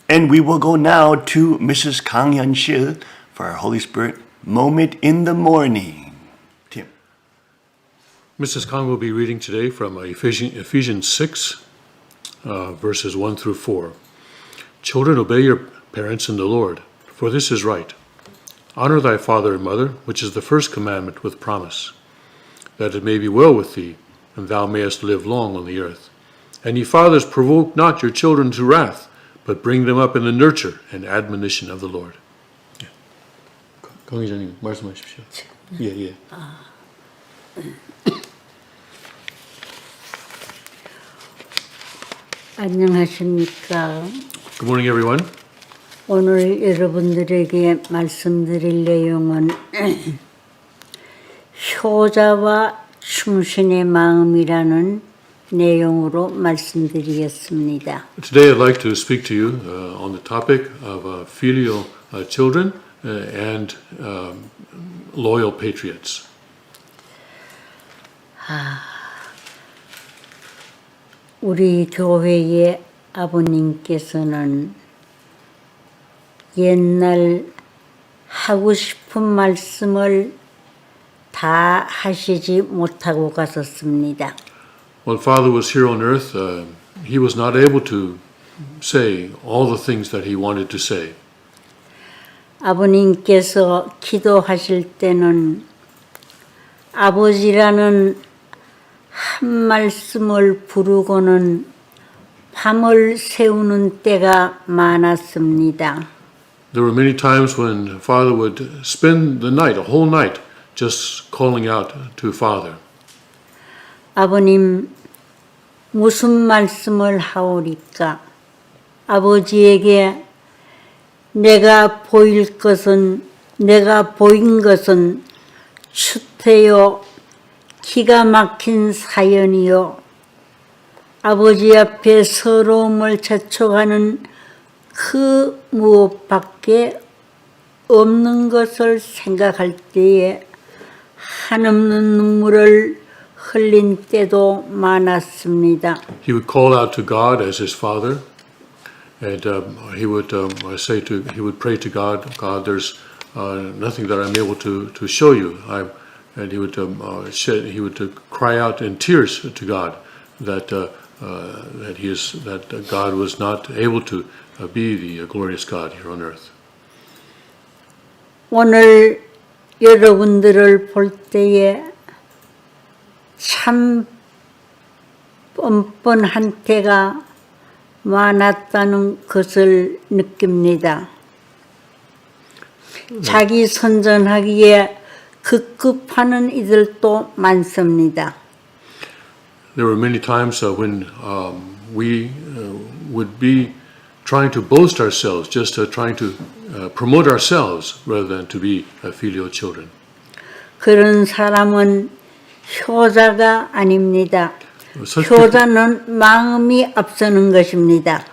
And we will go now to Mrs. Kang Hyun-sil for our Holy Spirit moment in the morning. Tim. Mrs. Kang will be reading today from Ephesians 6, verses 1 through 4. Children, obey your parents in the Lord, for this is right. Honor thy father and mother, which is the first commandment with promise, that it may be well with thee, and thou mayest live long on the earth. And ye fathers, provoke not your children to wrath, but bring them up in the nurture and admonition of the Lord. 강 기자님 말씀하십시오. 예. 안녕하십니까. Good morning, everyone. 오늘 여러분들에게 말씀드릴 내용은 효자와 충신의 마음이라는 내용으로 말씀드리겠습니다. Today I'd like to speak to you on the topic of filial children and loyal patriots. 우리 교회의 아버님께서는 옛날 하고 싶은 말씀을 다 하시지 못하고 가셨습니다. When Father was here on earth, he was not able to say all the things that he wanted to say. 아버님께서 기도하실 때는 아버지라는 한 말씀을 부르고는 밤을 새우는 때가 많았습니다. There were many times when Father would spend the night, a whole night, just calling out to Father. 아버님, 무슨 말씀을 하오리까? 아버지에게 내가 보인 것은 추태요, 기가 막힌 사연이요. 아버지 앞에 서러움을 재촉하는 그 무엇밖에 없는 것을 생각할 때에 한없는 눈물을 흘린 때도 많았습니다. He would call out to God as his Father, and he would pray to God. God, there's nothing that I'm able to show you. And he would cry out in tears to God that God was not able to be the glorious God here on earth. 오늘 여러분들을 볼 때에 참 뻔뻔한 때가 많았다는 것을 느낍니다. 자기 선전하기에 급급하는 이들도 많습니다. There were many times when we would be trying to boast ourselves, just trying to promote ourselves rather than to be filial children. 그런 사람은 효자가 아닙니다. 효자는 마음이 앞서는 것입니다.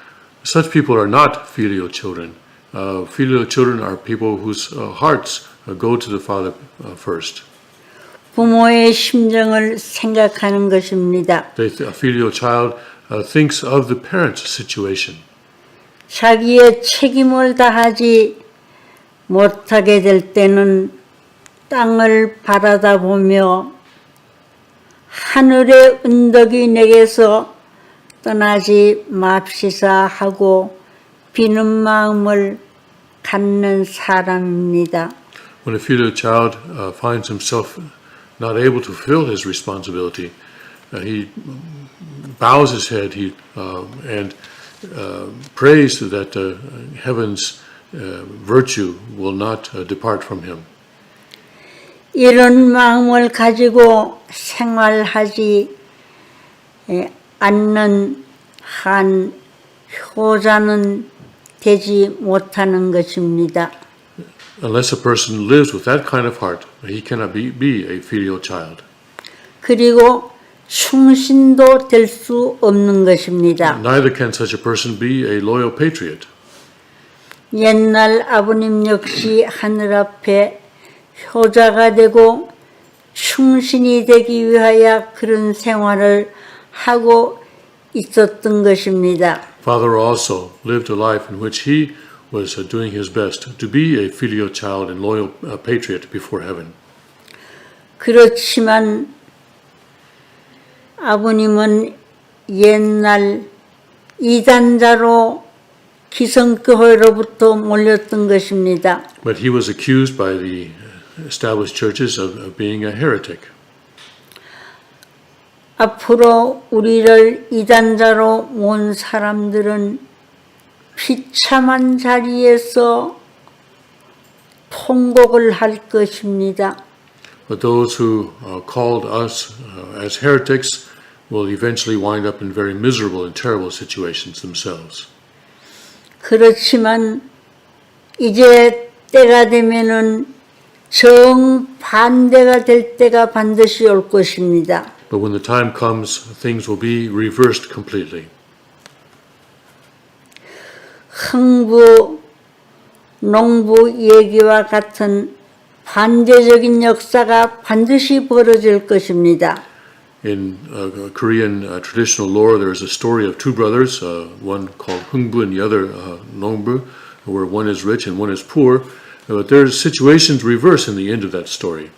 Such people are not filial children. Filial children are people whose hearts go to the Father first. 부모의 심정을 생각하는 것입니다. A filial child thinks of the parent's situation. 자기의 책임을 다하지 못하게 될 때는 땅을 바라다 보며 하늘의 은덕이 내게서 떠나지 맙시사 하고 비는 마음을 갖는 사람입니다. When a filial child finds himself not able to fulfill his responsibility, he bows his head and prays that heaven's virtue will not depart from him. 이런 마음을 가지고 생활하지 않는 한 효자는 되지 못하는 것입니다. Unless a person lives with that kind of heart, he cannot be a filial child. 그리고 충신도 될 수 없는 것입니다. Neither can such a person be a loyal patriot. 옛날 아버님 역시 하늘 앞에 효자가 되고 충신이 되기 위하여 그런 생활을 하고 있었던 것입니다. Father also lived a life in which he was doing his best to be a filial child and loyal patriot before heaven. 그렇지만 아버님은 옛날 이단자로 기성교회로부터 몰렸던 것입니다. But he was accused by the established churches of being a heretic. 앞으로 우리를 이단자로 모은 사람들은 비참한 자리에서 통곡을 할 것입니다. But those who called us as heretics will eventually wind up in very miserable and terrible situations themselves. 그렇지만 이제 때가 되면은 정반대가 될 때가 반드시 올 것입니다. But when the time comes, things will be reversed completely. 흥부, 농부 얘기와 같은 반대적인 역사가 반드시 벌어질 것입니다. In Korean traditional lore, there is a story of two brothers, one called Hungbu and the other Nongbu, where one is rich and one is poor. But there's situations reverse in the end of that story.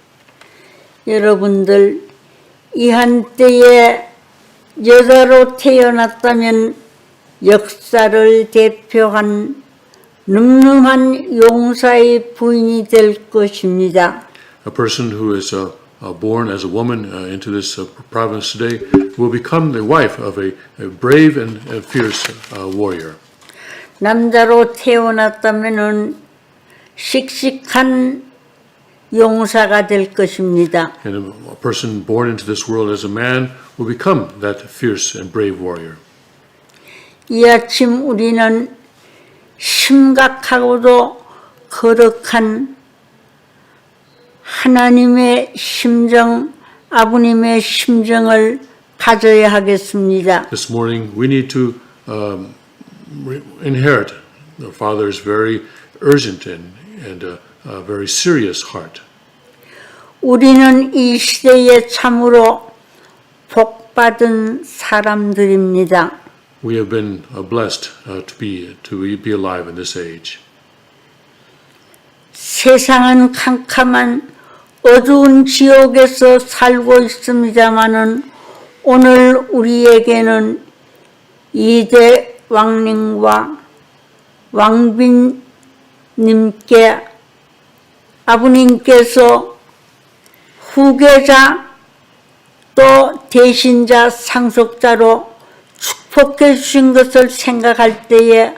여러분들 이 한때에 여자로 태어났다면 역사를 대표한 늠름한 용사의 부인이 될 것입니다. A person who is born as a woman into this province today will become the wife of a brave and fierce warrior. 남자로 태어났다면은 씩씩한 용사가 될 것입니다. And a person born into this world as a man will become that fierce and brave warrior. 이 아침 우리는 심각하고도 거룩한 하나님의 심정, 아버님의 심정을 가져야 하겠습니다. This morning we need to inherit the Father's very urgent and very serious heart. 우리는 이 시대에 참으로 복받은 사람들입니다. We have been blessed to be alive in this age. 세상은 캄캄한 어두운 지옥에서 살고 있습니다마는 오늘 우리에게는 이대 왕님과 왕빈님께 아버님께서 후계자 또 대신자 상속자로 축복해 주신 것을 생각할 때에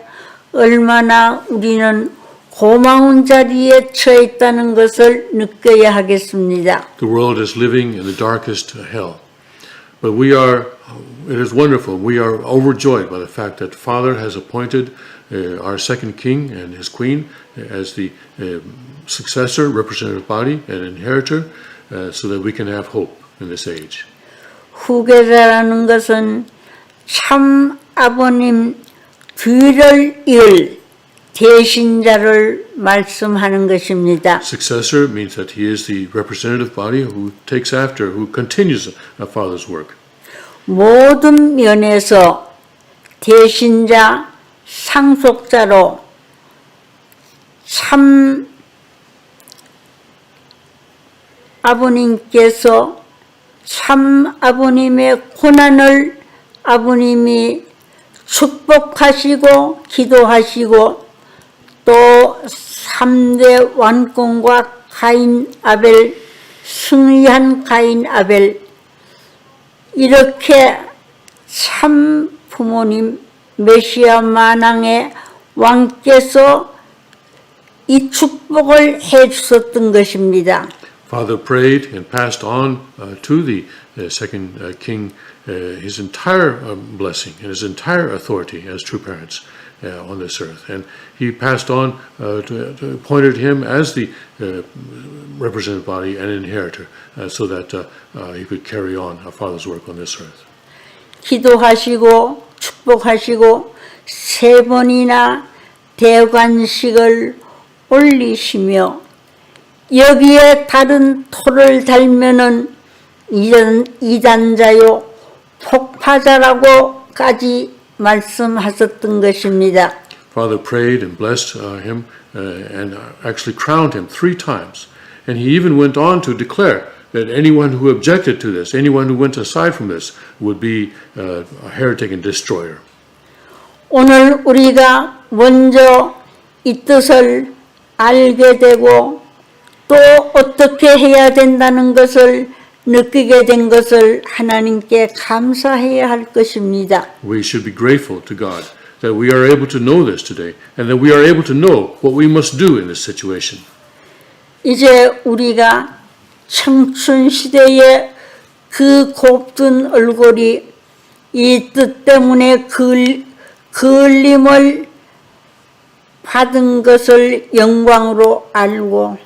얼마나 우리는 고마운 자리에 처해 있다는 것을 느껴야 하겠습니다. The world is living in the darkest hell. But it is wonderful. We are overjoyed by the fact that Father has appointed our second king and his queen as the successor, representative body, and inheritor, so that we can have hope in this age. 후계자라는 것은 참 아버님 뒤를 이을 대신자를 말씀하는 것입니다. Successor means that he is the representative body who takes after, who continues Father's work. 모든 면에서 대신자, 상속자로 참 아버님께서 참 아버님의 고난을 아버님이 축복하시고 기도하시고 또 3대 완공과 가인 아벨, 승리한 가인 아벨 이렇게 참 부모님 메시아 만왕의 왕께서 이 축복을 해 주셨던 것입니다. Father prayed and passed on to the second king his entire blessing and his entire authority as true parents on this earth. And he passed on, appointed him as the representative body and inheritor so that he could carry on Father's work on this earth. 기도하시고 축복하시고 3번이나 대관식을 올리시며 여기에 다른 토를 달면은 이단자요 폭파자라고까지 말씀하셨던 것입니다. Father prayed and blessed him and actually crowned him 3 times. And he even went on to declare that anyone who objected to this, anyone who went aside from this, would be a heretic and destroyer. 오늘 우리가 먼저 이 뜻을 알게 되고 또 어떻게 해야 된다는 것을 느끼게 된 것을 하나님께 감사해야 할 것입니다. We should be grateful to God that we are able to know this today and that we are able to know what we must do in this situation. 이제 우리가 청춘 시대의 그 곱든 얼굴이 이 뜻 때문에 그을림을 받은 것을 영광으로 알고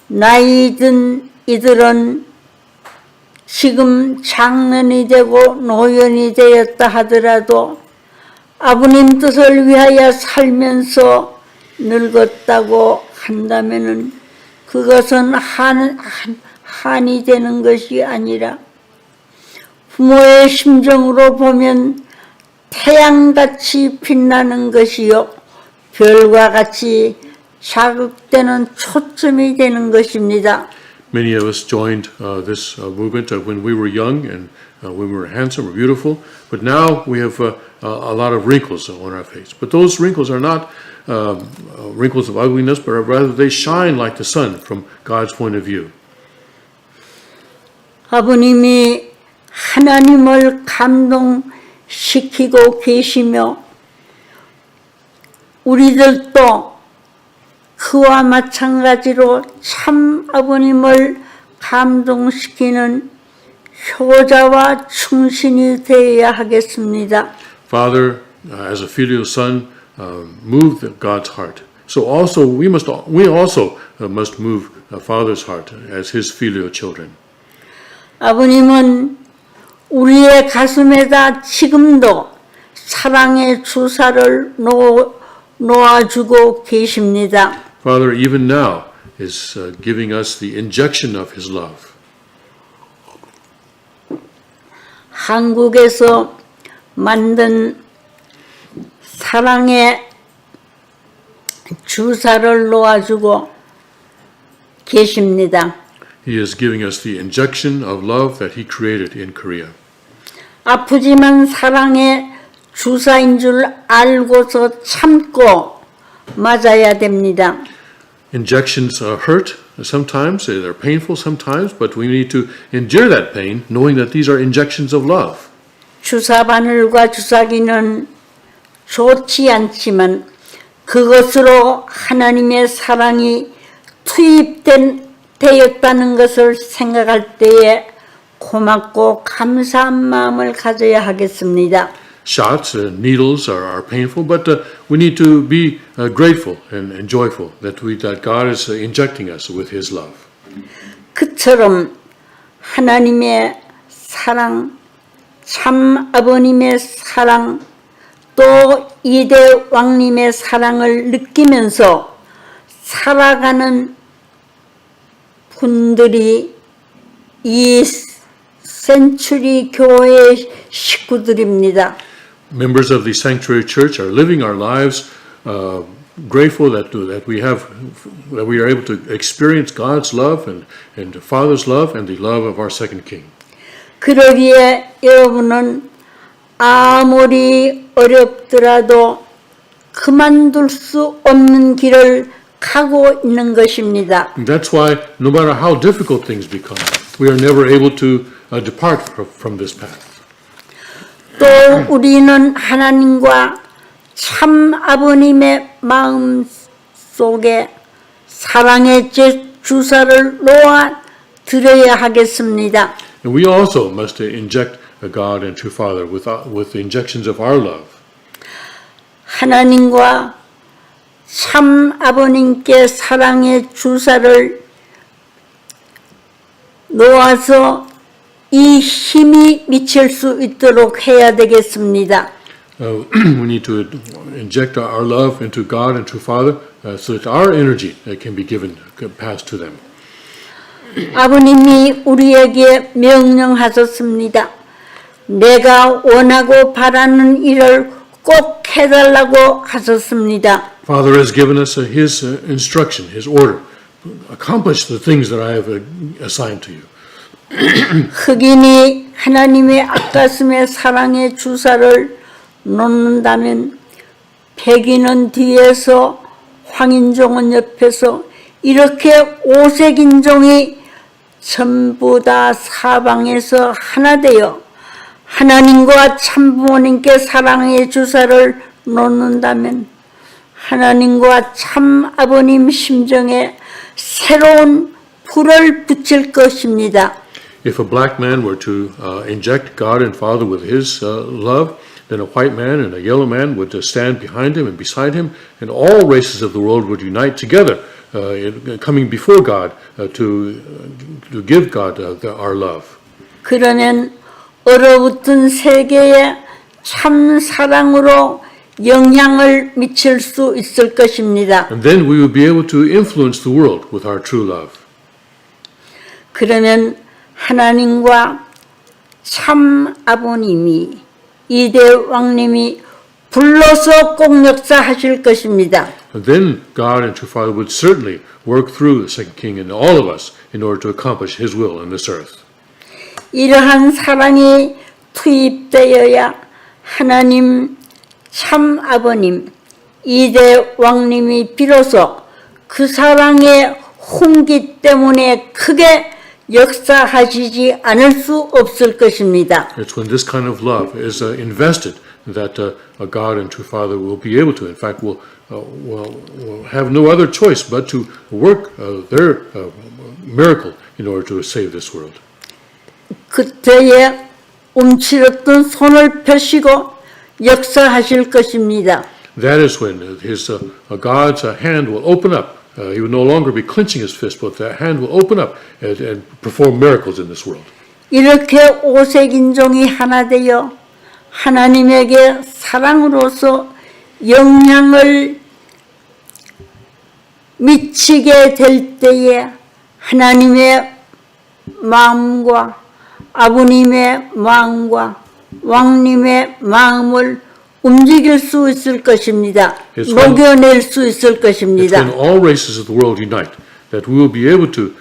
나이 든 이들은 지금 장년이 되고 노년이 되었다 하더라도 아버님 뜻을 위하여 살면서 늙었다고 한다면은 그것은 한이 되는 것이 아니라 부모의 심정으로 보면 태양같이 빛나는 것이요 별과 같이 자극되는 초점이 되는 것입니다. Many of us joined this movement when we were young and when we were handsome or beautiful, but now we have a lot of wrinkles on our face. But those wrinkles are not wrinkles of ugliness, but rather they shine like the sun from God's point of view. 아버님이 하나님을 감동시키고 계시며 우리들도 그와 마찬가지로 참 아버님을 감동시키는 효자와 충신이 되어야 하겠습니다. Father, as a filial son, moved God's heart. So also we also must move Father's heart as His filial children. 아버님은 우리의 가슴에다 지금도 사랑의 주사를 놓아주고 계십니다. Father, even now, is giving us the injection of His love. 한국에서 만든 사랑의 주사를 놓아주고 계십니다. He is giving us the injection of love that He created in Korea. 아프지만 사랑의 주사인 줄 알고서 참고 맞아야 됩니다. Injections hurt sometimes, they're painful sometimes, but we need to endure that pain knowing that these are injections of love. 주사 바늘과 주사기는 좋지 않지만 그것으로 하나님의 사랑이 투입되었다는 것을 생각할 때에 고맙고 감사한 마음을 가져야 하겠습니다. Shots, needles are painful, but we need to be grateful and joyful that God is injecting us with His love. 그처럼 하나님의 사랑, 참 아버님의 사랑, 또 이대 왕님의 사랑을 느끼면서 살아가는 분들이 이 센츄리 교회의 식구들입니다. Members of the Sanctuary Church are living our lives grateful that we are able to experience God's love and Father's love and the love of our second King. 그러기에 여러분은 아무리 어렵더라도 그만둘 수 없는 길을 가고 있는 것입니다. That's why no matter how difficult things become, we are never able to depart from this path. 또 우리는 하나님과 참 아버님의 마음 속에 사랑의 주사를 놓아 드려야 하겠습니다. And we also must inject God into Father with the injections of our love. 하나님과 참 아버님께 사랑의 주사를 놓아서 이 힘이 미칠 수 있도록 해야 되겠습니다. We need to inject our love into God and to Father so that our energy can be passed to them. 아버님이 우리에게 명령하셨습니다. 내가 원하고 바라는 일을 꼭 해달라고 하셨습니다. Father has given us His instruction, His order. Accomplish the things that I have assigned to you. 흑인이 하나님의 앞가슴에 사랑의 주사를 놓는다면 백인은 뒤에서 황인종은 옆에서 이렇게 오색인종이 전부 다 사방에서 하나 되어 하나님과 참부모님께 사랑의 주사를 놓는다면 하나님과 참 아버님 심정에 새로운 불을 붙일 것입니다. If a black man were to inject God and Father with his love, then a white man and a yellow man would stand behind him and beside him, and all races of the world would unite together, coming before God to give God our love. 그러면 얼어붙은 세계에 참 사랑으로 영향을 미칠 수 있을 것입니다. And then we will be able to influence the world with our true love. 그러면 하나님과 참 아버님이 이대 왕님이 불러서 꼭 역사하실 것입니다. And then God and true Father would certainly work through the second king and all of us in order to accomplish His will on this earth. 이러한 사랑이 투입되어야 하나님 참 아버님 이대 왕님이 비로소 그 사랑의 훈기 때문에 크게 역사하시지 않을 수 없을 것입니다. It's when this kind of love is invested that a God and true Father will be able to, in fact, will have no other choice but to work their miracle in order to save this world. 그때에 움츠렸던 손을 펴시고 역사하실 것입니다. That is when God's hand will open up. He will no longer be clenching his fist, but that hand will open up and perform miracles in this world. 이렇게 오색인종이 하나 되어 하나님에게 사랑으로서 영향을 미치게 될 때에 하나님의 마음과 아버님의 마음과 왕님의 마음을 움직일 수 있을 것입니다. 녹여낼 수 있을 It's 것입니다. when all races of the world unite that we will be able to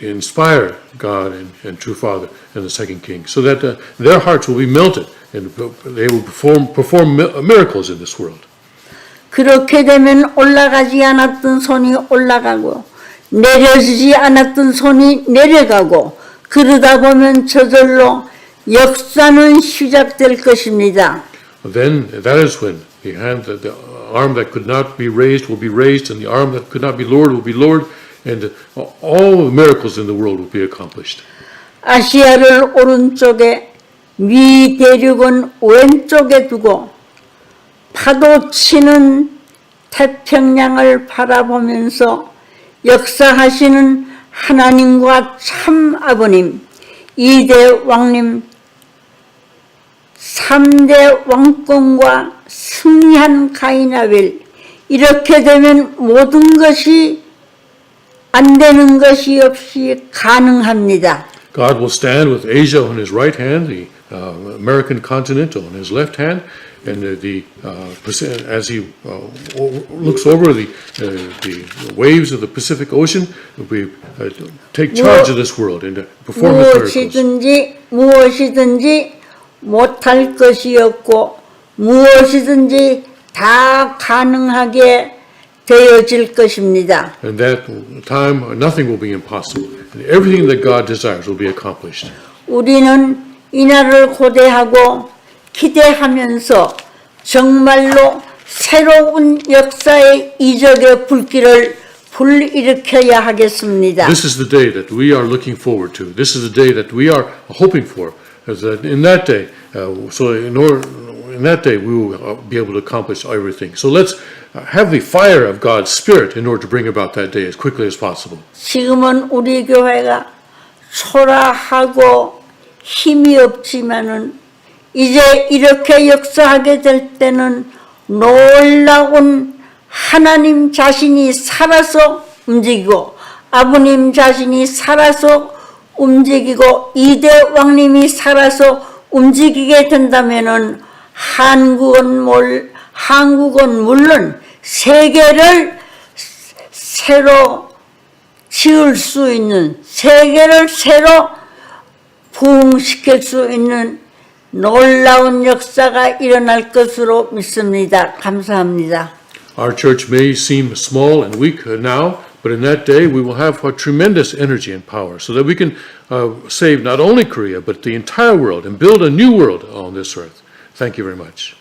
inspire God and true Father and the second King, so that their hearts will be melted and they will perform miracles in this world. 그렇게 되면 올라가지 않았던 손이 올라가고 내려지지 않았던 손이 내려가고 그러다 보면 저절로 역사는 시작될 것입니다. Then that is when the arm that could not be raised will be raised, and the arm that could not be lowered will be lowered, and all the miracles in the world will be accomplished. 아시아를 오른쪽에 미 대륙은 왼쪽에 두고 파도 치는 태평양을 바라보면서 역사하시는 하나님과 참 아버님, 이대 왕님, 3대 왕권과 승리한 가인 아벨, 이렇게 되면 모든 것이 안 되는 것이 없이 가능합니다. God will stand with Asia on his right hand, the American continent on his left hand, and as he looks over the waves of the Pacific Ocean, we take charge of this world and perform his miracles. 무엇이든지 못할 것이 없고 무엇이든지 다 가능하게 되어질 것입니다. And that time, nothing will be impossible. And everything that God desires will be accomplished. 우리는 이날을 고대하고 기대하면서 정말로 새로운 역사의 이적의 불길을 불일으켜야 하겠습니다. This is the day that we are looking forward to. This is the day that we are hoping for. As that in that day, in that day we will be able to accomplish everything. So let's have the fire of God's Spirit in order to bring about that day as quickly as possible. 지금은 우리 교회가 초라하고 힘이 없지만은 이제 이렇게 역사하게 될 때는 놀라운 하나님 자신이 살아서 움직이고 아버님 자신이 살아서 움직이고 이대 왕님이 살아서 움직이게 된다면은 한국은 물론 세계를 새로 지을 수 있는, 세계를 새로 부흥시킬 수 있는 놀라운 역사가 일어날 것으로 믿습니다. 감사합니다. Our church may seem small and weak now, but in that day we will have tremendous energy and power so that we can save not only Korea, but the entire world and build a new world on this earth. Thank you very much.